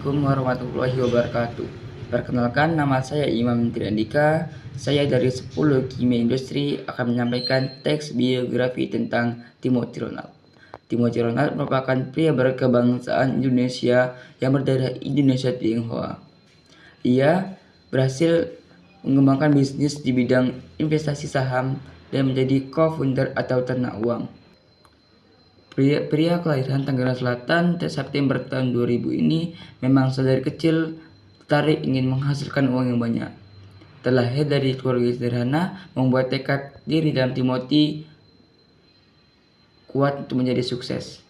Assalamualaikum warahmatullahi wabarakatuh. Perkenalkan, nama saya Imam Triandika. Saya dari 10 Kimia Industri akan menyampaikan teks biografi tentang Timothy Ronald. Timothy Ronald merupakan pria berkebangsaan Indonesia yang berdarah Indonesia Tionghoa. Ia berhasil mengembangkan bisnis di bidang investasi saham dan menjadi co-founder atau ternak uang. Pria kelahiran Tangerang Selatan September tahun 2000 ini memang sedari kecil tertarik ingin menghasilkan uang yang banyak. Terlahir dari keluarga sederhana, membuat tekad diri dalam Timothy kuat untuk menjadi sukses.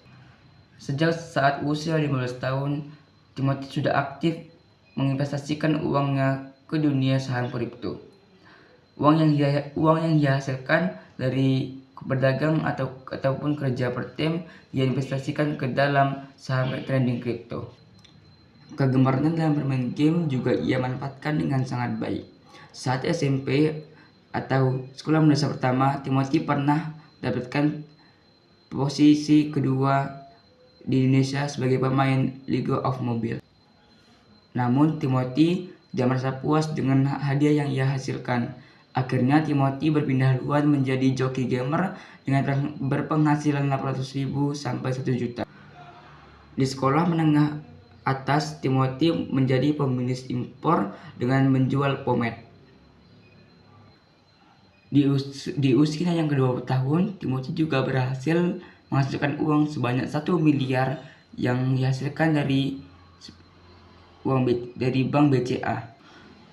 Sejak saat usia 15 tahun, Timothy sudah aktif menginvestasikan uangnya ke dunia saham kripto. Uang yang dia hasilkan dari berdagang ataupun kerja part time dia investasikan ke dalam saham trading kripto. Kegemarannya dalam bermain game juga ia manfaatkan dengan sangat baik. Saat SMP atau sekolah menengah pertama, Timothy pernah dapatkan posisi kedua di Indonesia sebagai pemain Liga of Mobile. Namun Timothy tidak merasa puas dengan hadiah yang ia hasilkan. Akhirnya Timothy berpindah haluan menjadi joki gamer dengan berpenghasilan 800.000 sampai 1 juta. Di sekolah menengah atas, Timothy menjadi pembisnis impor dengan menjual pomade. Di usia yang ke-20 tahun, Timothy juga berhasil menghasilkan uang sebanyak 1 miliar yang dihasilkan dari bank BCA.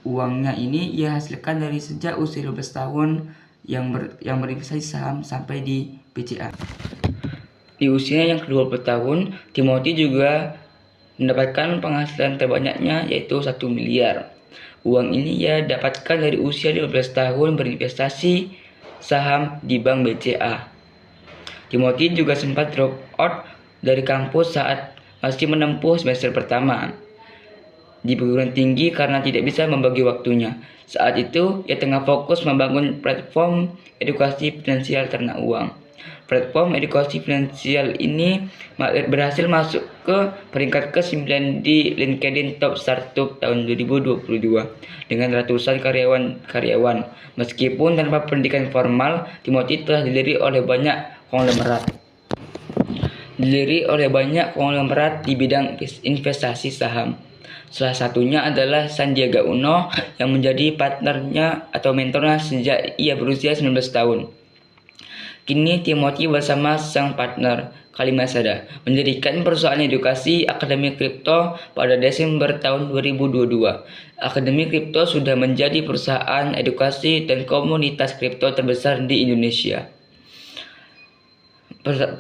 Uangnya ini ia hasilkan dari sejak usia 12 tahun yang berinvestasi saham sampai di BCA. Di usia yang ke-20 tahun, Timothy juga mendapatkan penghasilan terbanyaknya yaitu 1 miliar. Uang ini ia dapatkan dari usia 15 tahun berinvestasi saham di bank BCA. Timothy juga sempat drop out dari kampus saat masih menempuh semester pertama di perguruan tinggi karena tidak bisa membagi waktunya. Saat itu, ia tengah fokus membangun platform edukasi finansial ternak uang. Platform edukasi finansial ini berhasil masuk ke peringkat ke-9 di LinkedIn Top Startup tahun 2022 dengan ratusan karyawan. Meskipun tanpa pendidikan formal, Timothy telah dilirik oleh banyak konglomerat di bidang investasi saham. Salah satunya adalah Sandiaga Uno yang menjadi partnernya atau mentornya sejak ia berusia 19 tahun. Kini Timothy bersama sang partner, Kalimasada, mendirikan perusahaan edukasi Akademi Kripto pada Desember tahun 2022. Akademi Kripto sudah menjadi perusahaan edukasi dan komunitas kripto terbesar di Indonesia.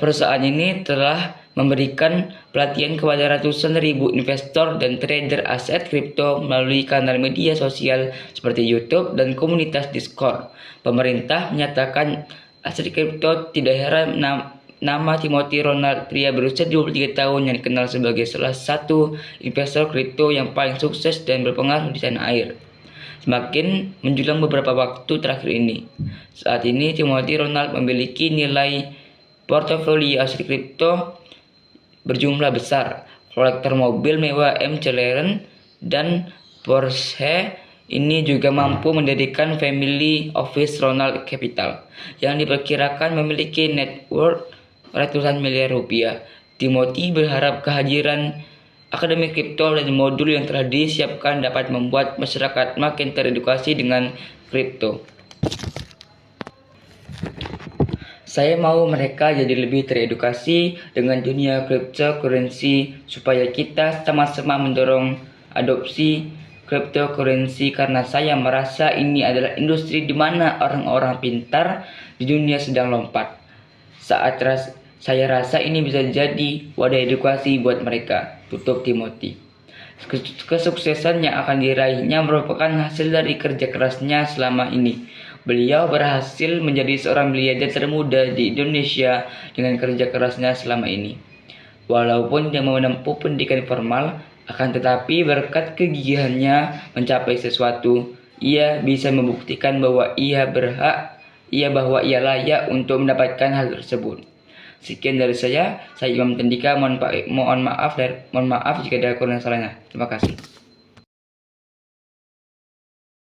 Perusahaan ini telah memberikan pelatihan kepada ratusan ribu investor dan trader aset kripto melalui kanal media sosial seperti YouTube dan komunitas Discord. Pemerintah menyatakan aset kripto, tidak heran nama Timothy Ronald, pria berusia 23 tahun yang dikenal sebagai salah satu investor kripto yang paling sukses dan berpengaruh di tanah air, semakin menjulang beberapa waktu terakhir ini. Saat ini Timothy Ronald memiliki nilai portofolio aset kripto berjumlah besar. Kolektor mobil mewah McLaren dan Porsche ini juga mampu mendirikan family office Ronald Capital yang diperkirakan memiliki net worth ratusan miliar rupiah. Timothy berharap kehadiran Akademi Kripto dan modul yang telah disiapkan dapat membuat masyarakat makin teredukasi dengan kripto. Saya mau mereka jadi lebih teredukasi dengan dunia cryptocurrency supaya kita sama-sama mendorong adopsi cryptocurrency karena saya merasa ini adalah industri di mana orang-orang pintar di dunia sedang lompat. Saya rasa ini bisa jadi wadah edukasi buat mereka, tutup Timothy. Kesuksesan yang akan diraihnya merupakan hasil dari kerja kerasnya selama ini. Beliau berhasil menjadi seorang miliarder termuda di Indonesia dengan kerja kerasnya selama ini. Walaupun dia menempuh pendidikan formal, akan tetapi berkat kegigihannya mencapai sesuatu, ia bisa membuktikan bahwa ia layak untuk mendapatkan hal tersebut. Sekian dari saya Imam Tendika. Mohon maaf jika ada kurang salahnya. Terima kasih.